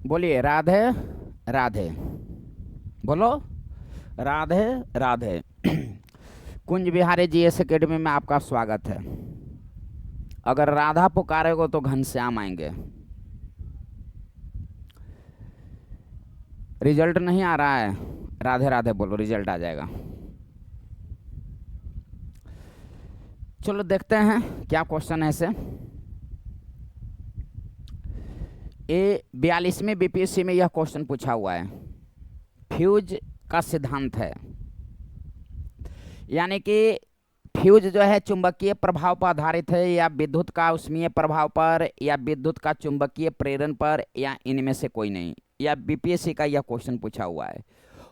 बोलिए राधे राधे। बोलो Radhe Radhe. Kunj Bihari GS academy में आपका स्वागत है। अगर राधा पुकारेगो तो घनश्याम आएंगे। रिजल्ट नहीं आ रहा है, राधे राधे बोलो, रिजल्ट आ जाएगा। चलो देखते हैं क्या क्वेश्चन है इसे। ये 42वें बीपीएससी में यह क्वेश्चन पूछा हुआ है। फ्यूज का सिद्धांत है, यानी कि फ्यूज जो है चुंबकीय प्रभाव पर आधारित है, या विद्युत का उष्मीय प्रभाव पर, या विद्युत का चुंबकीय प्रेरण पर, या इनमें से कोई नहीं। या बीपीएससी का यह क्वेश्चन पूछा हुआ है,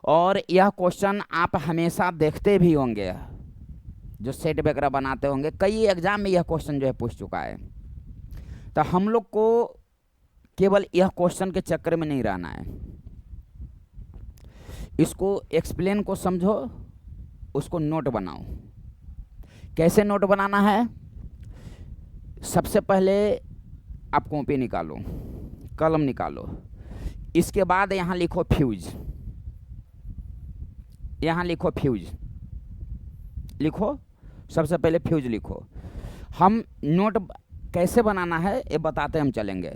और यह क्वेश्चन आप हमेशा देखते भी होंगे, जो सेट वगैरह बनाते होंगे। कई एग्जाम में यह क्वेश्चन जो है पूछ चुका है। तो हम लोग को केवल यह क्वेश्चन के चक्कर में नहीं रहना है, इसको एक्सप्लेन को समझो, उसको नोट बनाओ। कैसे नोट बनाना है? सबसे पहले आप कॉपी निकालो, कलम निकालो, इसके बाद यहाँ लिखो फ्यूज, यहाँ लिखो फ्यूज, लिखो, सबसे पहले फ्यूज लिखो। हम नोट कैसे बनाना है ये बताते हम चलेंगे।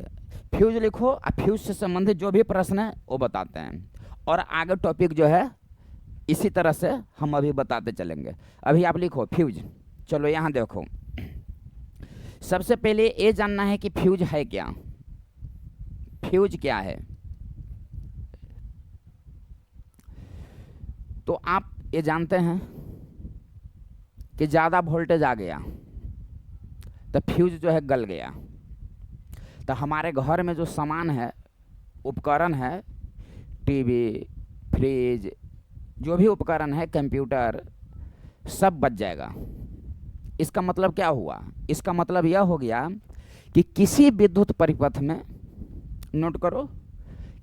फ्यूज लिखो और फ्यूज से संबंधित जो भी प्रश्न है वो बताते हैं, और आगे टॉपिक जो है इसी तरह से हम अभी बताते चलेंगे। अभी आप लिखो फ्यूज। चलो यहाँ देखो, सबसे पहले ये जानना है कि फ्यूज है क्या। फ्यूज क्या है? तो आप ये जानते हैं कि ज़्यादा वोल्टेज आ गया तो फ्यूज जो है गल गया। तो हमारे घर में जो सामान है, उपकरण है, टीवी, फ्रिज, जो भी उपकरण है, कंप्यूटर, सब बच जाएगा। इसका मतलब क्या हुआ? इसका मतलब यह हो गया कि किसी विद्युत परिपथ में, नोट करो,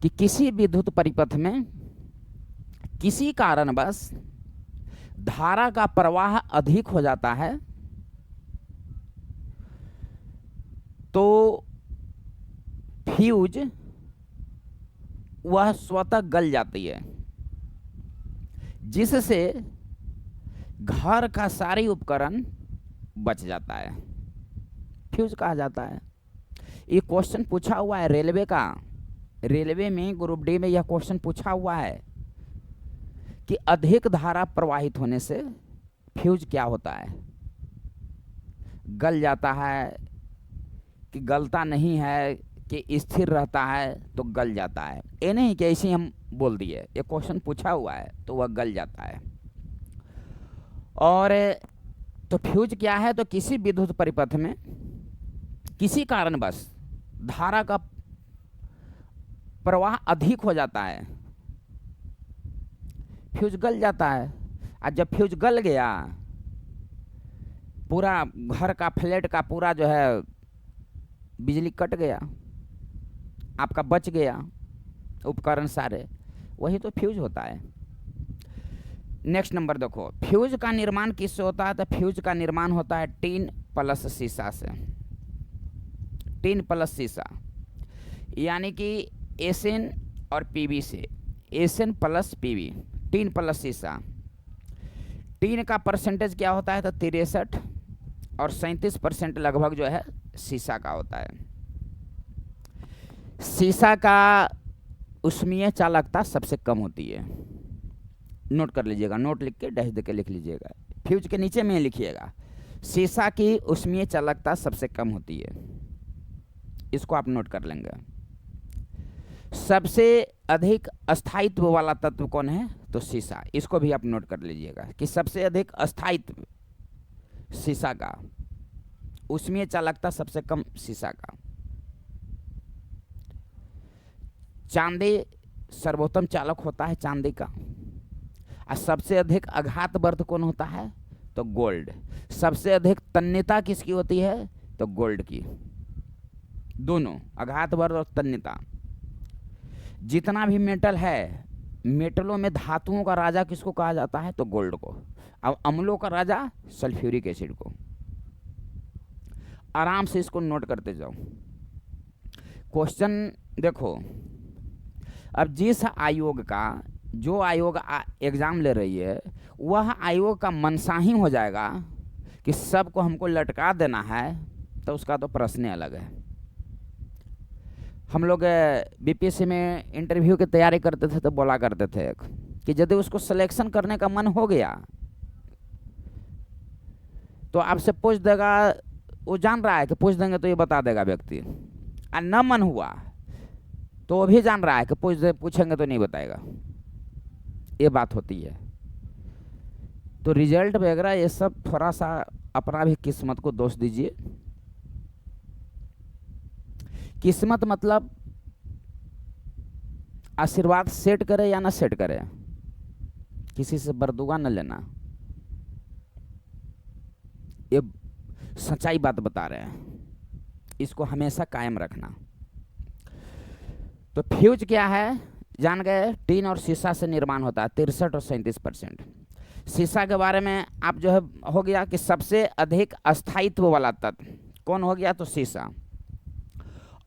कि किसी विद्युत परिपथ में किसी कारणवश धारा का प्रवाह अधिक हो जाता है तो फ्यूज वह स्वतः गल जाती है, जिससे घर का सारी उपकरण बच जाता है। फ्यूज कहा जाता है। ये क्वेश्चन पूछा हुआ है रेलवे का। रेलवे में ग्रुप डी में यह क्वेश्चन पूछा हुआ है कि अधिक धारा प्रवाहित होने से फ्यूज क्या होता है, गल जाता है कि गलता नहीं है, कि स्थिर रहता है तो गल जाता है। ये नहीं कि ऐसे ही हम बोल दिए, ये क्वेश्चन पूछा हुआ है तो वह गल जाता है। और तो फ्यूज क्या है? तो किसी विद्युत परिपथ में किसी कारणवश धारा का प्रवाह अधिक हो जाता है, फ्यूज गल जाता है। और जब फ्यूज गल गया, पूरा घर का, फ्लैट का पूरा जो है बिजली कट गया, आपका बच गया उपकरण सारे, वही तो फ्यूज होता है। नेक्स्ट नंबर देखो, फ्यूज का निर्माण किससे होता है? तो फ्यूज का निर्माण होता है टीन प्लस शीशा से। टीन प्लस शीशा, यानी कि एसएन और पीवी से, SN plus PV, tin plus शीशा। टीन का परसेंटेज क्या होता है? तो 63 और 37% लगभग जो है शीशा का होता है। शीशा का उष्मीय चालकता सबसे कम होती है। नोट कर लीजिएगा, नोट लिख के डैश दे के लिख लीजिएगा, फ्यूज के नीचे में लिखिएगा, शीशा की उष्मीय चालकता सबसे कम होती है। इसको आप नोट कर लेंगे। सबसे अधिक अस्थायित्व वाला तत्व कौन है? तो शीशा। इसको भी आप नोट कर लीजिएगा कि सबसे अधिक अस्थायित्व शीशा का, उष्मीय चालकता सबसे कम शीशा का। चांदी सर्वोत्तम चालक होता है, चांदी का। और सबसे अधिक आघातवर्ध कौन होता है? तो गोल्ड। सबसे अधिक तन्यता किसकी होती है? तो गोल्ड की। दोनों, आघातवर्ध और तन्यता। जितना भी मेटल है, मेटलों में धातुओं का राजा किसको कहा जाता है? तो गोल्ड को। अब अम्लों का राजा सल्फ्यूरिक एसिड को। आराम से इसको नोट करते जाओ। क्वेश्चन देखो, अब जिस आयोग का जो आयोग एग्ज़ाम ले रही है, वह आयोग का मनसा ही हो जाएगा कि सबको हमको लटका देना है, तो उसका तो प्रश्न ही अलग है। हम लोग बीपीएससी में इंटरव्यू की तैयारी करते थे तो बोला करते थे कि यदि उसको सिलेक्शन करने का मन हो गया तो आपसे पूछ देगा, वो जान रहा है कि पूछ देंगे तो ये बता देगा व्यक्ति, और न मन हुआ तो वो भी जान रहा है कि पूछेंगे तो नहीं बताएगा। ये बात होती है। तो रिजल्ट वगैरह ये सब थोड़ा सा अपना भी किस्मत को दोष दीजिए। किस्मत मतलब आशीर्वाद सेट करे या ना सेट करे, किसी से बरदुआ न लेना, ये सच्चाई बात बता रहे हैं, इसको हमेशा कायम रखना। तो फ्यूज क्या है जान गए, टीन और शीशा से निर्माण होता है 63 और 37%। शीशा के बारे में आप जो है हो गया कि सबसे अधिक अस्थायित्व वाला तत्व कौन हो गया, तो शीशा।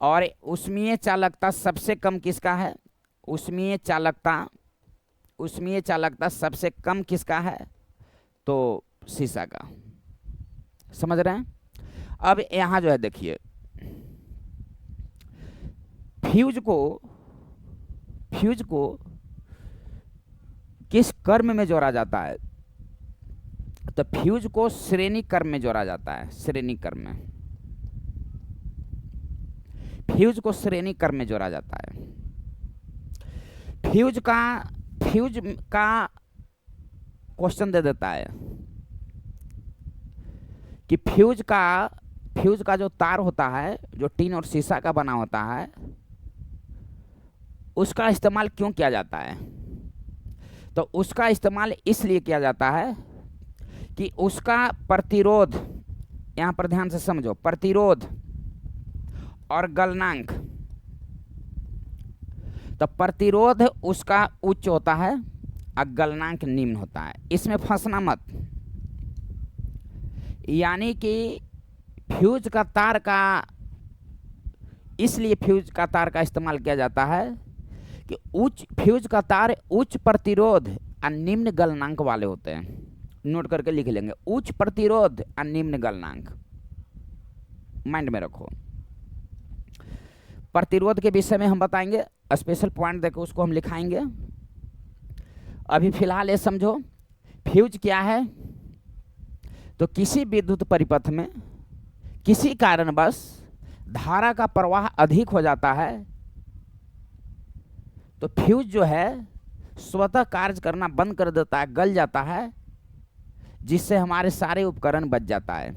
और ऊष्मीय चालकता सबसे कम किसका है, ऊष्मीय चालकता सबसे कम किसका है, तो शीशा का। समझ रहे हैं। अब यहाँ जो है देखिए, फ्यूज को किस कर्म में जोड़ा जाता है, तो फ्यूज को श्रेणी कर्म में जोड़ा जाता है। श्रेणी कर्म में फ्यूज को श्रेणी कर्म में जोड़ा जाता है। फ्यूज का क्वेश्चन दे देता है कि फ्यूज का जो तार होता है, जो टीन और शीशा का बना होता है, उसका इस्तेमाल क्यों किया जाता है, तो उसका इस्तेमाल इसलिए किया जाता है कि उसका प्रतिरोध, यहां पर ध्यान से समझो, प्रतिरोध और गलनांक। तो प्रतिरोध उसका उच्च होता है और गलनांक निम्न होता है, इसमें फंसना मत। यानी कि फ्यूज का तार का, इसलिए फ्यूज का तार का इस्तेमाल किया जाता है कि फ्यूज का तार उच्च प्रतिरोध और निम्न गलनांक वाले होते हैं। नोट करके लिख लेंगे, उच्च प्रतिरोध और निम्न गलनांक, माइंड में रखो। प्रतिरोध के विषय में हम बताएंगे, स्पेशल पॉइंट देकर उसको हम लिखाएंगे। अभी फिलहाल ये समझो फ्यूज क्या है, तो किसी विद्युत परिपथ में किसी कारणवश धारा का प्रवाह अधिक हो जाता है, तो फ्यूज जो है स्वतः कार्य करना बंद कर देता है, गल जाता है, जिससे हमारे सारे उपकरण बच जाता है।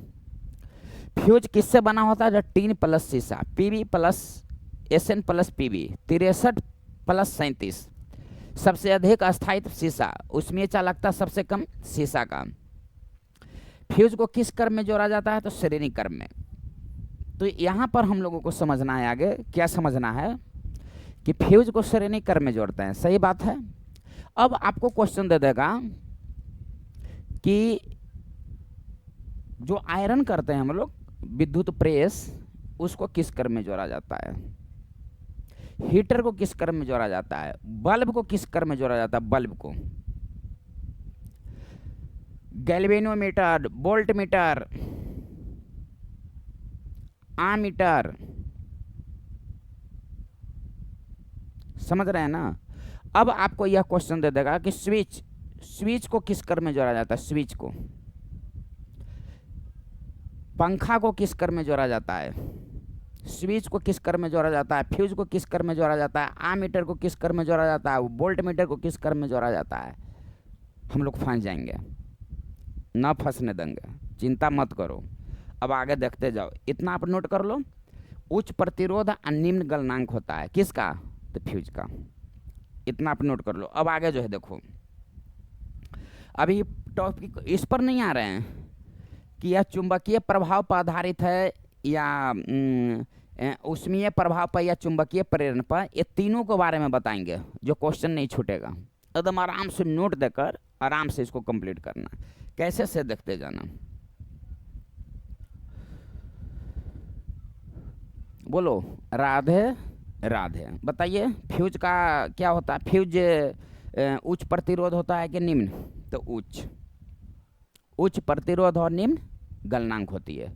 फ्यूज किससे बना होता है, जो टीन प्लस शीशा, PB plus SN plus PB, 63 plus 37, सबसे अधिक अस्थायित्व शीशा, उसमें चालकता सबसे कम शीशा का। फ्यूज को किस क्रम में जोड़ा जाता है, तो श्रेणी क्रम में। तो यहाँ पर हम लोगों को समझना है, आगे क्या समझना है कि फ्यूज को श्रेणी क्रम में जोड़ते हैं, सही बात है। अब आपको क्वेश्चन दे देगा कि जो आयरन करते हैं हम लोग, विद्युत प्रेस, उसको किस क्रम में जोड़ा जाता है, हीटर को किस क्रम में जोड़ा जाता है, बल्ब को किस क्रम में जोड़ा जाता है, बल्ब को, गैल्वेनोमीटर, वोल्टमीटर, आमीटर, समझ रहे हैं ना। अब आपको यह क्वेश्चन दे देगा कि स्विच को किस क्रम में जोड़ा जाता है, स्विच को, पंखा को किस क्रम में जोड़ा जाता है, स्विच को किस क्रम में जोड़ा जाता है, फ्यूज को किस क्रम में जोड़ा जाता है, आमीटर को किस क्रम में जोड़ा जाता है, वोल्टमीटर को किस क्रम में जोड़ा जाता है। हम लोग फंस जाएंगे, ना फंसने देंगे, चिंता मत करो। अब आगे देखते जाओ, इतना आप नोट कर लो। उच्च प्रतिरोध और निम्न गलनांक होता है किसका, तो फ्यूज का, इतना आप नोट कर लो। अब आगे जो है देखो, अभी टॉपिक इस पर नहीं आ रहे हैं कि यह चुंबकीय प्रभाव पर आधारित है या ऊष्मीय प्रभाव पर या चुंबकीय प्रेरण पर, ये तीनों के बारे में बताएंगे, जो क्वेश्चन नहीं छूटेगा। एकदम आराम से नोट देकर आराम से इसको कंप्लीट करना, कैसे से देखते जाना। बोलो राधे राधे। बताइए फ्यूज का क्या होता है? फ्यूज उच्च प्रतिरोध होता है कि निम्न? तो उच्च प्रतिरोध और निम्न गलनांक होती है।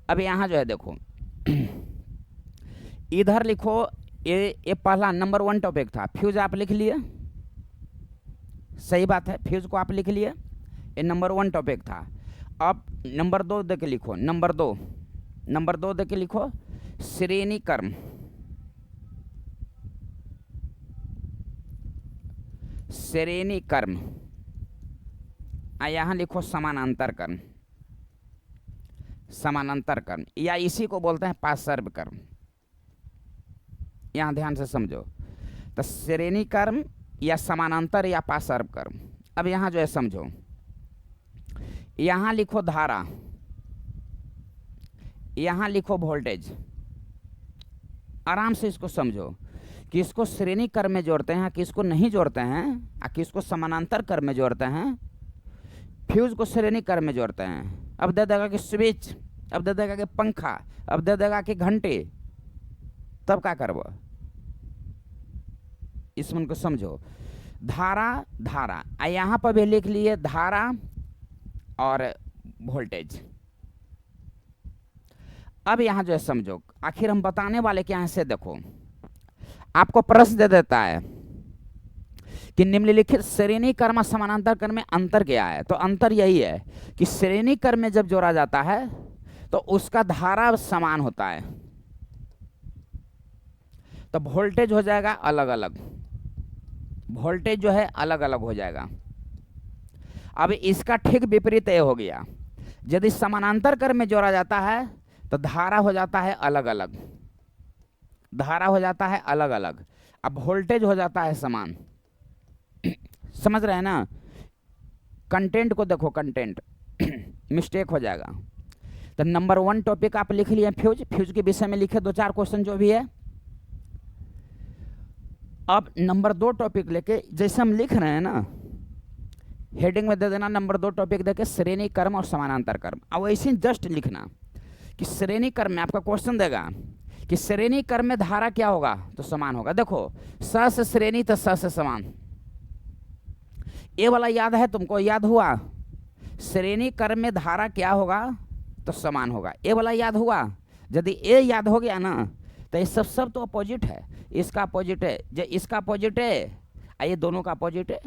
अब यहाँ जो है देखो इधर लिखो, ये पहला नंबर 1 टॉपिक था, फ्यूज आप लिख लिए, सही बात है, फ्यूज को आप लिख लिए, ये नंबर 1 टॉपिक था। अब नंबर 2 दे के लिखो, नंबर दो दे के लिखो श्रेणी कर्म, श्रेणी कर्म, यहाँ लिखो समानांतर कर्म, समानांतर कर्म, या इसी को बोलते हैं पार्श्व कर्म। यहाँ ध्यान से समझो, तो श्रेणी कर्म या समानांतर या पार्श्व कर्म। अब यहाँ जो है समझो, यहाँ लिखो धारा, यहाँ लिखो वोल्टेज। आराम से इसको समझो, किसको श्रेणी कर्म में जोड़ते हैं, किसको नहीं जोड़ते हैं, और किसको समानांतर कर्म में जोड़ते हैं। फ्यूज को श्रेणी कर्म में जोड़ते हैं। अब दे देगा कि स्विच, अब दे देगा कि पंखा, अब दे देगा कि घंटी, तब क्या करबो? इसमें उनको समझो, धारा यहाँ पर भी लिख लिए धारा और वोल्टेज। अब यहाँ जो है समझो, आखिर हम बताने वाले क्या है से देखो, आपको प्रश्न दे देता है कि निम्नलिखित श्रेणी कर्म समानांतर कर्म में अंतर क्या है। तो अंतर यही है कि श्रेणी कर्म में जब जोड़ा जाता है तो उसका धारा समान होता है, तो वोल्टेज हो जाएगा अलग अलग, वोल्टेज जो है अलग अलग हो जाएगा। अब इसका ठीक विपरीत ये हो गया, यदि समानांतर कर्म में जोड़ा जाता है तो धारा हो जाता है अलग अलग, धारा हो जाता है अलग अलग, अब वोल्टेज हो जाता है समान। समझ रहे हैं ना? कंटेंट को देखो, कंटेंट मिस्टेक हो जाएगा। तो नंबर 1 टॉपिक आप लिख लिए फ्यूज के विषय में लिखे 2-4 क्वेश्चन जो भी है। अब नंबर 2 टॉपिक लेके जैसे हम लिख रहे हैं ना, हेडिंग में दे देना नंबर 2 टॉपिक देके श्रेणी कर्म और समानांतर कर्म। अब वैसे जस्ट लिखना कि श्रेणी कर्म में आपका क्वेश्चन देगा कि श्रेणी कर्म में धारा क्या होगा, तो समान होगा। देखो स से श्रेणी तो स से समान, ये वाला याद है तुमको? याद हुआ? श्रेणी कर्म में धारा क्या होगा, तो समान होगा। ये वाला याद हुआ? यदि ये याद हो गया ना, तो ये सब तो अपोजिट है, इसका अपोजिट है, जो इसका अपोजिट है, ये दोनों का अपोजिट है।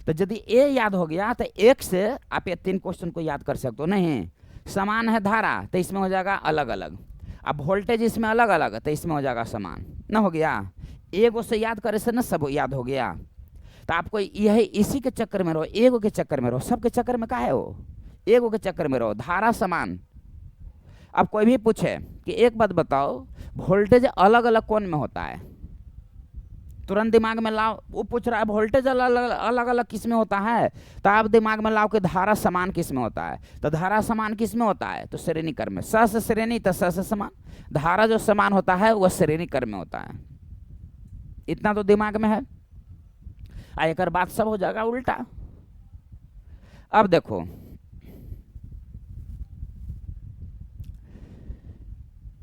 तो यदि ये याद हो गया तो एक से आप ये 3 क्वेश्चन को याद कर सकते हो। नहीं, समान है धारा तो इसमें हो जाएगा अलग अलग, अब वोल्टेज इसमें अलग अलग तो इसमें हो जाएगा समान। ना हो गया? एगो से याद करे से ना सब याद हो गया। तो आपको यही इसी के चक्कर में रहो, एगो के चक्कर में रहो, सबके चक्कर में काहे हो, एगो के चक्कर में रहो, धारा समान। अब कोई भी पूछे कि एक बात बताओ, वोल्टेज अलग अलग कौन में होता है, तुरंत दिमाग में लाओ। वो पूछ रहा है वोल्टेज अलग अलग किस में होता है, तो आप दिमाग में लाओ कि धारा समान किस में होता है। तो धारा समान किस में होता है, तो श्रेणी कर्म में। स से श्रेणी तो स से समान, धारा जो समान होता है वह श्रेणी कर्म में होता है। इतना तो दिमाग में है, एक बात सब हो जाएगा उल्टा। अब देखो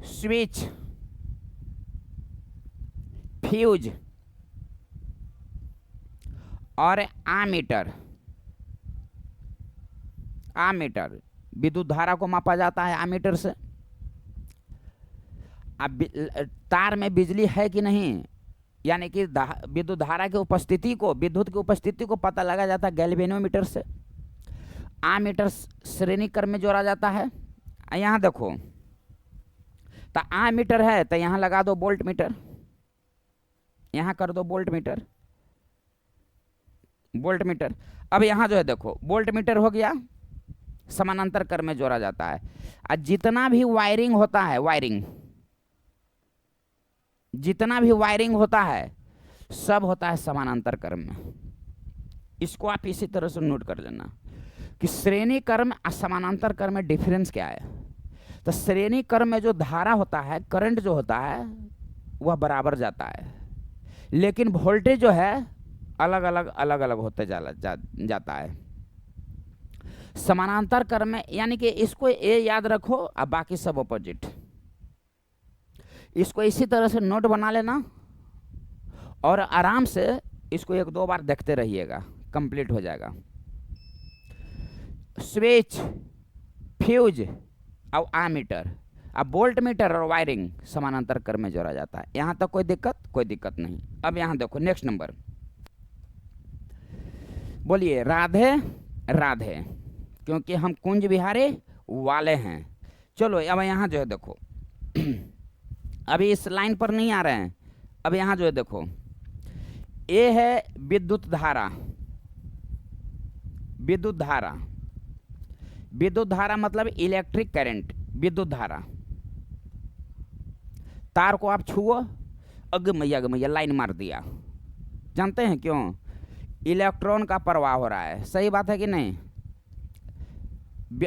स्विच, फ्यूज और आमीटर, आमीटर विद्युत धारा को मापा जाता है आमीटर से। अब तार में बिजली है कि नहीं, यानी कि विद्युत धारा की उपस्थिति को, विद्युत की उपस्थिति को पता लगा जाता है गैल्वेनोमीटर से। आमीटर श्रेणी कर्म में जोड़ा जाता है। यहाँ देखो, तो आमीटर है तो यहाँ लगा दो वोल्ट मीटर, यहाँ कर दो वोल्ट मीटर, वोल्ट मीटर। अब यहाँ जो है देखो वोल्ट मीटर हो गया, समानांतर कर्म में जोड़ा जाता है। और जितना भी वायरिंग होता है, वायरिंग, जितना भी वायरिंग होता है सब होता है समानांतर कर्म में। इसको आप इसी तरह से नोट कर लेना कि श्रेणी कर्म और समानांतर कर्म में डिफरेंस क्या है। तो श्रेणी कर्म में जो धारा होता है, करंट जो होता है वह बराबर जाता है, लेकिन वोल्टेज जो है अलग अलग होते जाता है। समानांतर कर्म में, यानी कि इसको ये याद रखो और बाकी सब अपोजिट। इसको इसी तरह से नोट बना लेना और आराम से इसको 1-2 बार देखते रहिएगा, कंप्लीट हो जाएगा। स्विच, फ्यूज और आमीटर, अब वोल्ट मीटर और वायरिंग समानांतर क्रम में जोड़ा जाता है। यहाँ तक कोई दिक्कत नहीं। अब यहाँ देखो नेक्स्ट नंबर, बोलिए राधे राधे, क्योंकि हम कुंज विहारे वाले हैं। चलो अब यहाँ जो है देखो अभी इस लाइन पर नहीं आ रहे हैं। अब यहाँ जो है देखो, ये है विद्युत धारा। विद्युत धारा, विद्युत धारा मतलब इलेक्ट्रिक करंट, विद्युत धारा। तार को आप छुओ, अग मैया लाइन मार दिया। जानते हैं क्यों? इलेक्ट्रॉन का प्रवाह हो रहा है। सही बात है कि नहीं?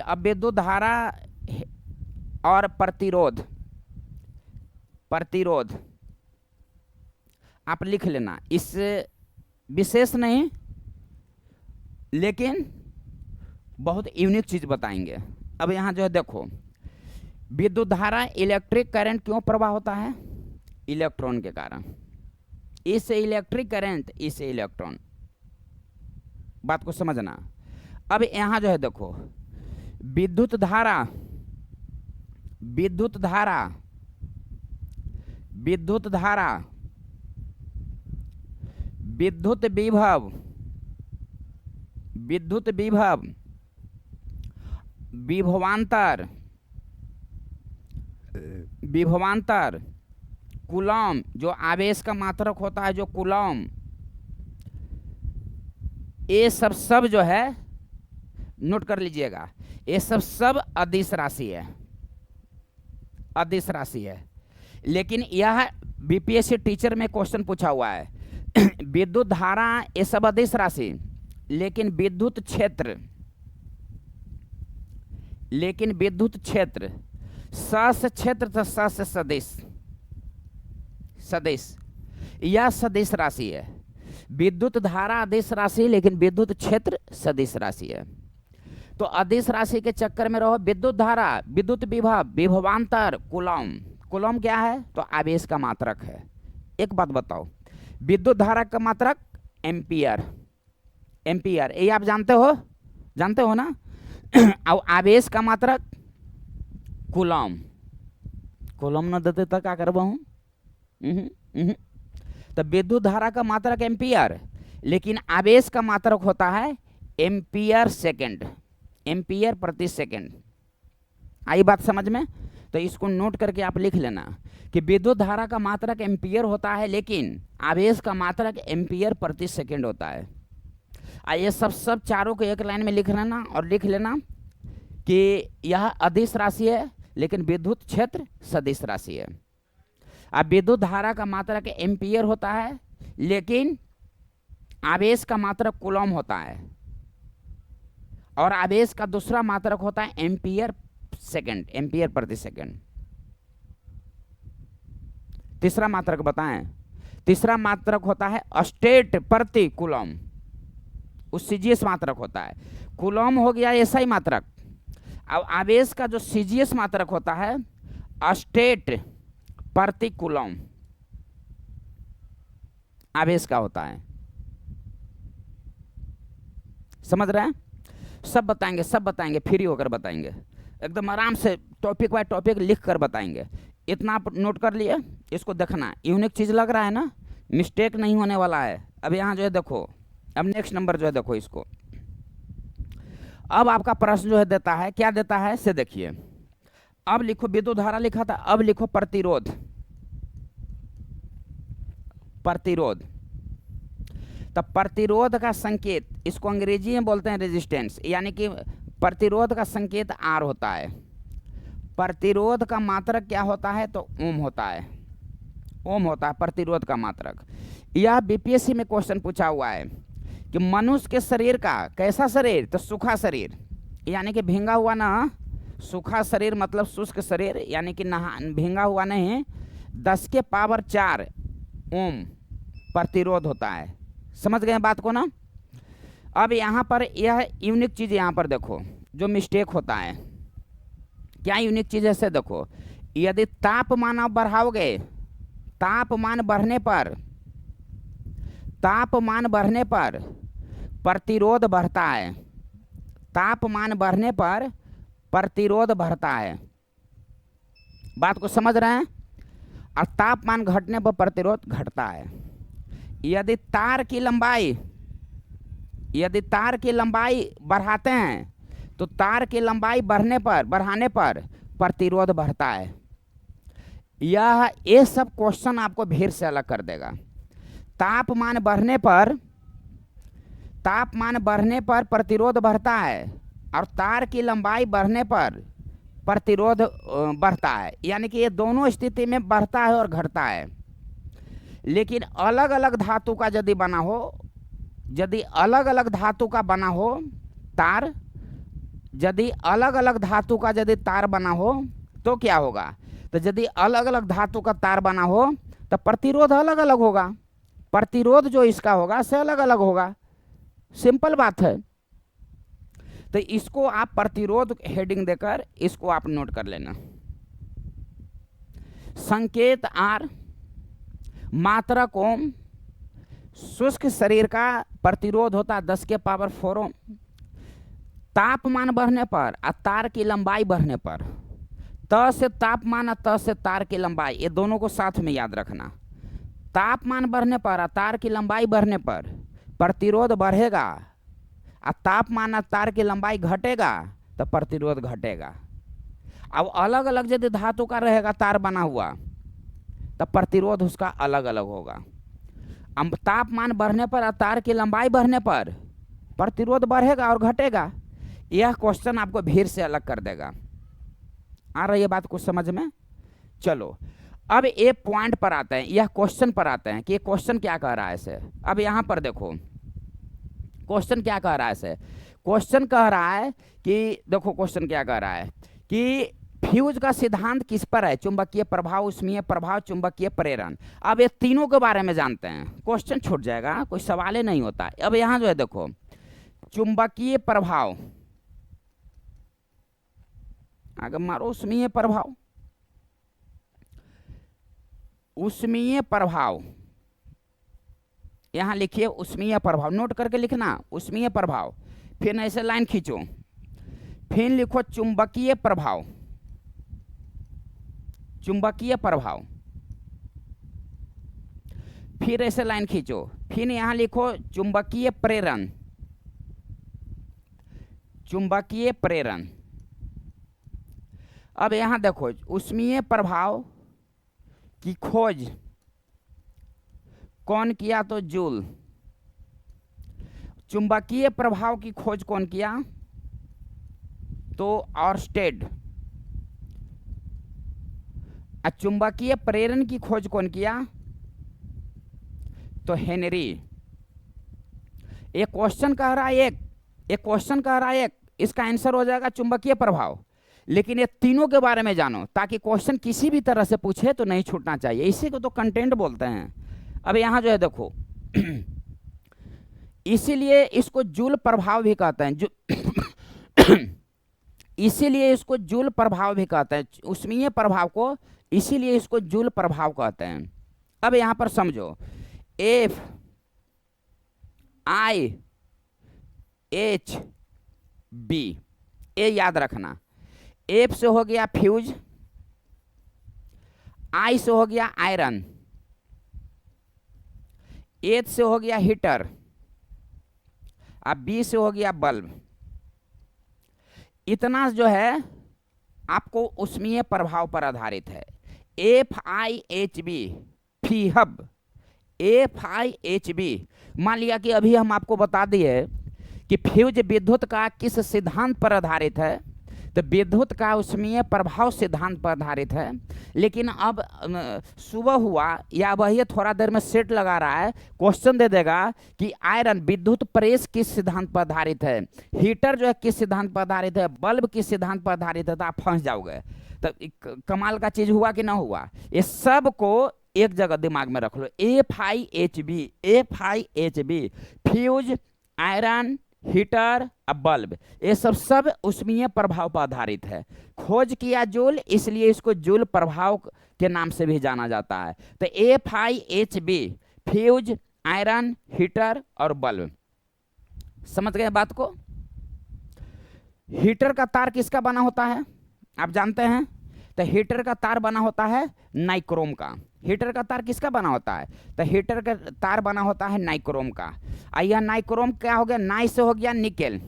अब विद्युत धारा और प्रतिरोध, प्रतिरोध आप लिख लेना, इससे विशेष नहीं लेकिन बहुत यूनिक चीज बताएंगे। अब यहाँ जो है देखो, विद्युत धारा इलेक्ट्रिक करंट क्यों प्रवाह होता है? इलेक्ट्रॉन के कारण। इससे इलेक्ट्रिक करंट, इससे इलेक्ट्रॉन। बात को समझना। अब यहाँ जो है देखो, विद्युत धारा, विद्युत धारा, विद्युत धारा, विद्युत विभव, विद्युत विभव, विभवांतर, विभवांतर, कूलम, जो आवेश का मात्रक होता है, जो कूलम, ये सब जो है नोट कर लीजिएगा, ये सब अदिश राशि है, अदिश राशि है। लेकिन यह बीपीएससी टीचर में क्वेश्चन पूछा हुआ है विद्युत धारा ये सब अदिश राशि, लेकिन विद्युत क्षेत्र, लेकिन विद्युत क्षेत्र स क्षेत्र तो स से सदिश, सदिश, यह सदिश राशि है। विद्युत धारा अदिश राशि, लेकिन विद्युत क्षेत्र सदिश राशि है। तो अदिश राशि के चक्कर में रहो। विद्युत धारा, विद्युत विभव, विभवांतर, कूलम। कूलम क्या है? तो आवेश का मात्रक है। एक बात बताओ, विद्युत धारा का मात्रक एम्पियर, एम्पियर ये आप जानते हो, जानते हो ना। और आवेश का मात्रक कूलम। कूलम न देते तो क्या करबहू? तो विद्युत धारा का मात्रक एम्पियर, लेकिन आवेश का मात्रक होता है एम्पियर सेकंड, एम्पियर प्रति सेकंड। आई बात समझ में? तो इसको नोट करके आप लिख लेना कि विद्युत धारा का मात्रक एम्पियर होता है, लेकिन आवेश का मात्रक एम्पियर प्रति सेकंड होता है। ये सब चारों को एक लाइन में लिख लेना और लिख लेना कि यह अदिश राशि है, लेकिन विद्युत क्षेत्र सदिश राशि है। अब विद्युत धारा का मात्रक एम्पियर होता है, लेकिन आवेश का मात्रक कूलम होता है, और आवेश का दूसरा मात्रक होता है एम्पियर सेकंड, एम्पियर प्रति सेकंड। तीसरा मात्रक बताएं। तीसरा मात्रक होता है स्टेट प्रति कूलम, उस सीजीएस मात्रक होता है। कूलम हो गया एसआई मात्रक। अब आवेश का जो सीजीएस मात्रक होता है स्टेट प्रति कूलम, आवेश का होता है। समझ रहे हैं? सब बताएंगे, सब बताएंगे, फ्री होकर बताएंगे, एकदम आराम से टॉपिक बाय टॉपिक लिख कर बताएंगे। इतना आप नोट कर लिए, इसको देखना। यूनिक चीज लग रहा है ना, मिस्टेक नहीं होने वाला है। अब यहाँ जो है देखो, अब नेक्स्ट नंबर जो है देखो इसको। अब आपका प्रश्न जो है देता है, क्या देता है से देखिए। अब लिखो विद्युत धारा लिखा था, अब लिखो प्रतिरोध, प्रतिरोध। तब प्रतिरोध का संकेत, इसको अंग्रेजी में बोलते हैं रेजिस्टेंस, यानी कि प्रतिरोध का संकेत आर होता है। प्रतिरोध का मात्रक क्या होता है? तो ओम होता है, ओम होता है प्रतिरोध का मात्रक। यह बीपीएससी में क्वेश्चन पूछा हुआ है कि मनुष्य के शरीर का कैसा शरीर? तो सूखा शरीर, यानी कि भींगा हुआ ना, सूखा शरीर मतलब शुष्क शरीर, यानी कि नहा भींगा हुआ नहीं, 10 के पावर 4 ओम प्रतिरोध होता है। समझ गए बात को ना? अब यहाँ पर यह यूनिक चीज़ यहाँ पर देखो जो मिस्टेक होता है। क्या यूनिक चीज़ है से देखो, यदि तापमान आप बढ़ाओगे, तापमान बढ़ने पर तापमान बढ़ने पर प्रतिरोध बढ़ता है, तापमान बढ़ने पर प्रतिरोध बढ़ता है, बात को समझ रहे हैं, और तापमान घटने पर प्रतिरोध घटता है। यदि तार की लंबाई बढ़ाते हैं तो तार की लंबाई बढ़ाने पर प्रतिरोध बढ़ता है। ये सब क्वेश्चन आपको भीड़ से अलग कर देगा। तापमान बढ़ने पर प्रतिरोध बढ़ता है और तार की लंबाई बढ़ने पर प्रतिरोध बढ़ता है, यानी कि ये दोनों स्थिति में बढ़ता है और घटता है। लेकिन अलग अलग धातु का यदि बना हो, यदि अलग अलग धातु का बना हो तार, यदि अलग अलग धातु का यदि तार बना हो तो क्या होगा, तो यदि अलग अलग धातु का तार बना हो तो प्रतिरोध अलग अलग होगा, प्रतिरोध जो इसका होगा से अलग अलग होगा, सिंपल बात है। तो इसको आप प्रतिरोध हेडिंग देकर इसको आप नोट कर लेना। संकेत आर, मात्रक ओम, शुष्क शरीर का प्रतिरोध होता है 10 के पावर 4 ओम। तापमान बढ़ने पर और तार की लंबाई बढ़ने पर, त से तापमान और त से तार की लंबाई, ये दोनों को साथ में याद रखना। तापमान बढ़ने पर और तार की लंबाई बढ़ने पर प्रतिरोध बढ़ेगा, और तापमान और तार की लंबाई घटेगा तो प्रतिरोध घटेगा। अब अलग अलग यदि धातु का रहेगा तार बना हुआ तो प्रतिरोध उसका अलग अलग होगा। अब तापमान बढ़ने पर और तार की लंबाई बढ़ने पर प्रतिरोध बढ़ेगा और घटेगा। यह क्वेश्चन आपको भीड़ से अलग कर देगा। आ रही है बात कुछ समझ में? चलो अब ये पॉइंट पर आते हैं, यह क्वेश्चन पर आते हैं कि ये क्वेश्चन क्या कह रहा है इसे। अब यहाँ पर देखो क्वेश्चन क्या कह रहा है इसे। क्वेश्चन कह रहा है कि देखो क्वेश्चन क्या कह रहा है कि फ्यूज का सिद्धांत किस पर है, चुंबकीय प्रभाव, उष्मीय प्रभाव, चुंबकीय प्रेरण। अब ये तीनों के बारे में जानते हैं, क्वेश्चन छूट जाएगा, कोई सवाल ही नहीं होता। अब यहाँ जो है देखो चुंबकीय प्रभाव, आगे मारो उष्मीय प्रभाव, उष्मीय प्रभाव, यहाँ लिखिए उष्मीय प्रभाव, नोट करके लिखना उष्मीय प्रभाव, फिर ऐसे लाइन खींचो, फिर लिखो चुंबकीय प्रभाव, चुंबकीय प्रभाव, फिर ऐसे लाइन खींचो, फिर यहाँ लिखो चुंबकीय प्रेरण, चुंबकीय प्रेरण। अब यहाँ देखो उष्मीय प्रभाव की खोज कौन किया, तो जूल। चुंबकीय प्रभाव की खोज कौन किया, तो ऑर्स्टेड। चुंबकीय प्रेरण की खोज कौन किया, तो हेनरी। एक क्वेश्चन कह रहा है एक क्वेश्चन कह रहा है इसका आंसर हो जाएगा चुंबकीय प्रभाव। लेकिन ये तीनों के बारे में जानो ताकि क्वेश्चन किसी भी तरह से पूछे तो नहीं छूटना चाहिए, इसी को तो कंटेंट बोलते हैं। अब यहाँ जो है देखो इसीलिए इसको जूल प्रभाव भी कहते हैं, इसीलिए इसको जूल प्रभाव भी कहते हैं, उष्मीय प्रभाव को इसीलिए इसको जूल प्रभाव कहते हैं। अब यहाँ पर समझो एफ आई एच बी, ये याद रखना। एफ से हो गया फ्यूज, आई से हो गया आयरन, एच से हो गया हीटर, अब बी से हो गया बल्ब। इतना जो है आपको उष्मीय प्रभाव पर आधारित है। एफ आई एच बी फीहब, एफ आई एच बी। मान लिया कि अभी हम आपको बता दिए कि फ्यूज विद्युत का किस सिद्धांत पर आधारित है, तो विद्युत का उष्मीय प्रभाव सिद्धांत पर आधारित है। लेकिन अब सुबह हुआ या वही थोड़ा देर में सेट लगा रहा है, क्वेश्चन दे देगा कि आयरन विद्युत प्रेस किस सिद्धांत पर आधारित है, हीटर जो है किस सिद्धांत पर आधारित है, बल्ब किस सिद्धांत पर आधारित है, तो आप फंस जाओगे। तो कमाल का चीज हुआ कि ना हुआ, ये सब को एक जगह दिमाग में रख लो। F I H B, F I H B, fuse, iron, heater, bulb, ये सब उष्मीय प्रभाव पर आधारित है। खोज किया जूल, इसलिए इसको जूल प्रभाव के नाम से भी जाना जाता है। तो F I H B fuse, iron, heater और बल्ब। समझ गए बात को? हीटर का तार किसका बना होता है आप जानते हैं? तो हीटर का तार बना होता है नाइक्रोम का। हीटर का तार किसका बना होता है? तो हीटर का तार बना होता है नाइक्रोम का। यह नाइक्रोम क्या हो गया? नाइ से हो गया निकेल,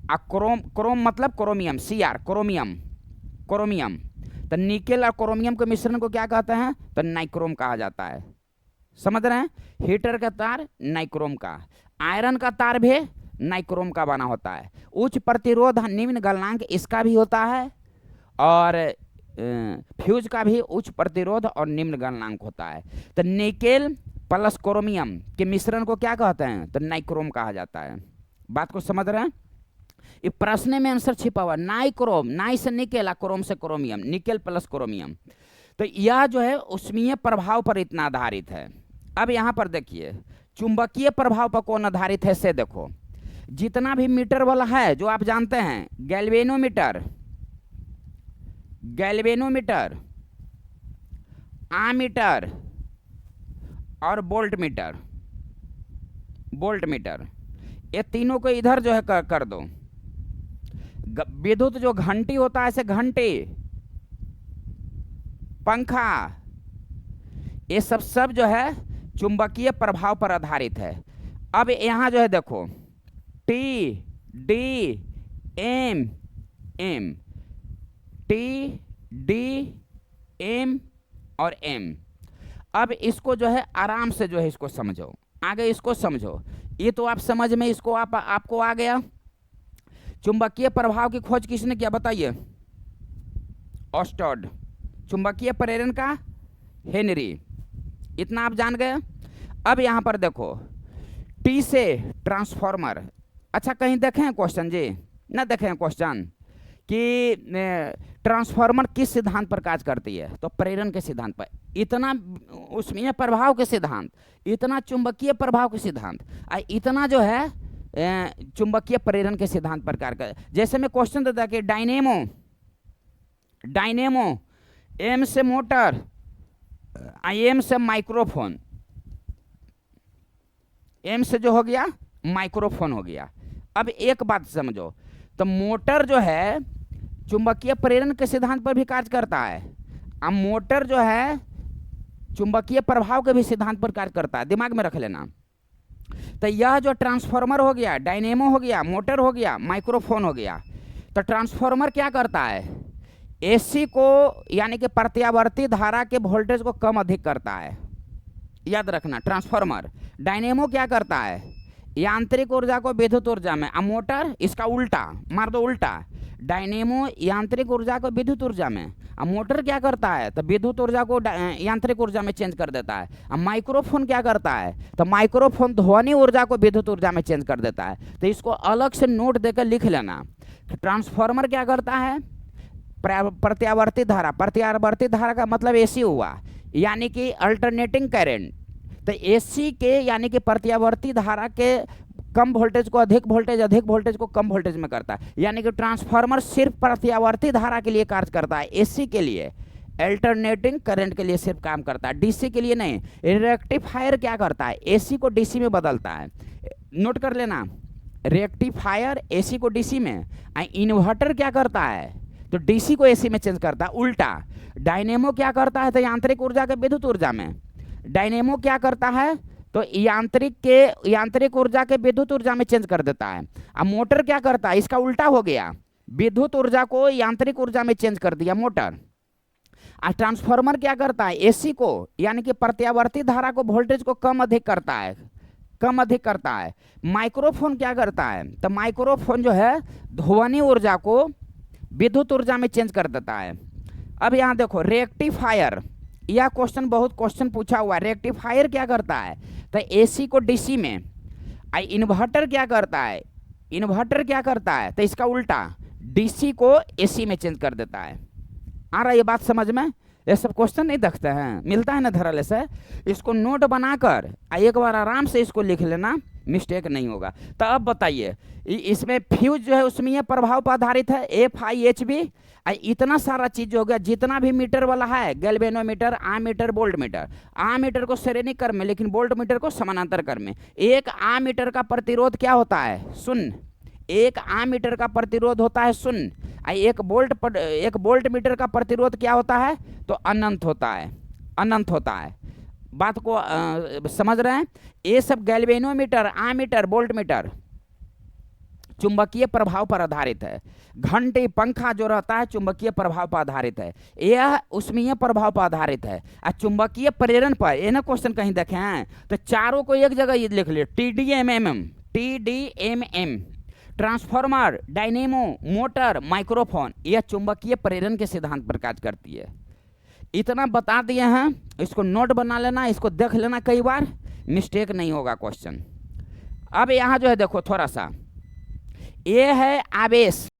क्रोम, क्रोम मतलब क्रोमियम, Cr, क्रोमियम, क्रोमियम। तो निकेल और क्रोमियम के मिश्रण को क्या कहते हैं? तो नाइक्रोम कहा जाता है। समझ रहे हैं? हीटर का तार नाइक्रोम का, आयरन का तार भी नाइक्रोम का बना होता है। उच्च प्रतिरोध निम्न गलनांक इसका भी होता है, और फ्यूज का भी उच्च प्रतिरोध और निम्न गलनांक होता है। तो निकेल प्लस क्रोमियम के मिश्रण को क्या कहते हैं? तो नाइक्रोम कहा जाता है। बात को समझ रहे हैं? ये प्रश्न में आंसर छिपा हुआ, नाइक्रोम, नाइ से निकेल, क्रोम से क्रोमियम, निकेल प्लस क्रोमियम। तो यह जो है उष्मीय प्रभाव पर इतना आधारित है। अब यहाँ पर देखिए चुंबकीय प्रभाव पर कौन आधारित है से देखो। जितना भी मीटर वाला है जो आप जानते हैं, गैल्वेनोमीटर, गैल्वेनोमीटर, आमीटर और वोल्ट मीटर, वोल्ट मीटर, ये तीनों को इधर जो है कर दो। विद्युत जो घंटी होता है, ऐसे घंटी, पंखा, ये सब जो है चुंबकीय प्रभाव पर आधारित है। अब यहाँ जो है देखो T, D, M, M, T, D, M और एम। अब इसको जो है आराम से जो है इसको समझो, आगे इसको समझो। ये तो आप समझ में, इसको आपको आ गया। चुंबकीय प्रभाव की खोज किसने किया बताइए? ऑस्टर्ड। चुंबकीय प्रेरण का हेनरी। इतना आप जान गए। अब यहाँ पर देखो टी से ट्रांसफार्मर। अच्छा कहीं देखें क्वेश्चन जी? ना देखें क्वेश्चन कि ट्रांसफार्मर किस सिद्धांत पर कार्य करती है? तो प्रेरण के सिद्धांत पर। इतना उष्मीय प्रभाव के सिद्धांत, इतना चुंबकीय प्रभाव के सिद्धांत, इतना जो है चुंबकीय प्रेरण के सिद्धांत पर कार्य कर। जैसे मैं क्वेश्चन देता कि डायनेमो, डायनेमो, एम से मोटर, एम से माइक्रोफोन, एम से जो हो गया माइक्रोफोन हो गया। अब एक बात समझो, तो मोटर जो है चुंबकीय प्रेरण के सिद्धांत पर भी कार्य करता है, अब मोटर जो है चुंबकीय प्रभाव के भी सिद्धांत पर कार्य करता है। दिमाग में रख लेना। तो यह जो ट्रांसफार्मर हो गया, डायनेमो हो गया, मोटर हो गया, माइक्रोफोन हो गया। तो ट्रांसफार्मर क्या करता है? एसी को यानी कि प्रत्यावर्ती धारा के वोल्टेज को कम अधिक करता है, याद रखना ट्रांसफार्मर। डायनेमो क्या करता है? यांत्रिक ऊर्जा को विद्युत ऊर्जा में। अब मोटर इसका उल्टा मार दो, उल्टा। डायनेमो यांत्रिक ऊर्जा को विद्युत ऊर्जा में, अब मोटर क्या करता है? तो विद्युत ऊर्जा को यांत्रिक ऊर्जा में चेंज कर देता है। अब माइक्रोफोन क्या करता है? तो माइक्रोफोन ध्वनि ऊर्जा को विद्युत ऊर्जा में चेंज कर देता है। तो इसको अलग से नोट देकर लिख लेना। ट्रांसफार्मर क्या करता है? प्रत्यावर्ती धारा, प्रत्यावर्ती धारा का मतलब एसी हुआ, यानी कि अल्टरनेटिंग करंट। तो एसी के यानी कि प्रत्यावर्ती धारा के कम वोल्टेज को अधिक वोल्टेज, अधिक वोल्टेज को कम वोल्टेज में करता है। यानी कि ट्रांसफार्मर सिर्फ प्रत्यावर्ती धारा के लिए कार्य करता है, एसी के लिए, अल्टरनेटिंग करंट के लिए सिर्फ काम करता है, डीसी के लिए नहीं। रेक्टिफायर क्या करता है? एसी को डीसी में बदलता है। नोट कर लेना, रेक्टिफायर एसी को डीसी में। इन्वर्टर क्या करता है? तो डीसी को एसी में चेंज करता है, उल्टा। डायनेमो क्या करता है? तो यांत्रिक ऊर्जा के विद्युत ऊर्जा में। डायनेमो क्या करता है? तो यांत्रिक ऊर्जा के विद्युत ऊर्जा में चेंज कर देता है। अब मोटर क्या करता है? इसका उल्टा हो गया, विद्युत ऊर्जा को यांत्रिक ऊर्जा में चेंज कर दिया मोटर। ट्रांसफार्मर क्या करता है? एसी को यानी कि प्रत्यावर्ती धारा को वोल्टेज को कम अधिक करता है, कम अधिक करता है। माइक्रोफोन क्या करता है? तो माइक्रोफोन जो है ध्वनि ऊर्जा को विद्युत ऊर्जा में चेंज कर देता है। अब यहाँ देखो रेक्टिफायर, यह क्वेश्चन बहुत क्वेश्चन पूछा हुआ है। रेक्टिफायर क्या करता है? तो एसी को डीसी में। इन्वर्टर क्या करता है? इन्वर्टर क्या करता है? तो इसका उल्टा, डीसी को एसी में चेंज कर देता है। आ रहा है ये बात समझ में? ये सब क्वेश्चन नहीं देखते हैं, मिलता है ना धराले से। इसको नोट बनाकर एक बार आराम से इसको लिख लेना, मिस्टेक नहीं होगा। तो अब बताइए, इसमें फ्यूज जो है उष्मीय प्रभाव पर आधारित है, FIHB। इतना सारा चीज हो गया, जितना भी मीटर वाला है, galvanometer, ammeter, volt meter. Ammeter को श्रेणी क्रम में, लेकिन वोल्ट मीटर को समानांतर क्रम में। एक आमीटर का प्रतिरोध क्या होता है? शून्य। एक आमीटर का प्रतिरोध होता है शून्य। एक वोल्ट मीटर का प्रतिरोध क्या होता है? तो अनंत होता है, अनंत होता है। बात को समझ रहे हैं? ये सब गैल्वेनोमीटर, आमीटर, वोल्ट मीटर चुंबकीय प्रभाव पर आधारित है। घंटी, पंखा जो रहता है चुंबकीय प्रभाव पर आधारित है। यह उष्मीय प्रभाव पर आधारित है। और चुंबकीय प्रेरण पर ये ना क्वेश्चन कहीं देखे हैं तो चारों को एक जगह ये लिख लिए, TDMM, TDMM, transformer, dynamo, motor, microphone, यह चुंबकीय प्रेरण के सिद्धांत पर कार्य करती है। इतना बता दिए हैं, इसको नोट बना लेना, इसको देख लेना, कई बार मिस्टेक नहीं होगा क्वेश्चन। अब यहाँ जो है देखो थोड़ा सा, ये है आवेश।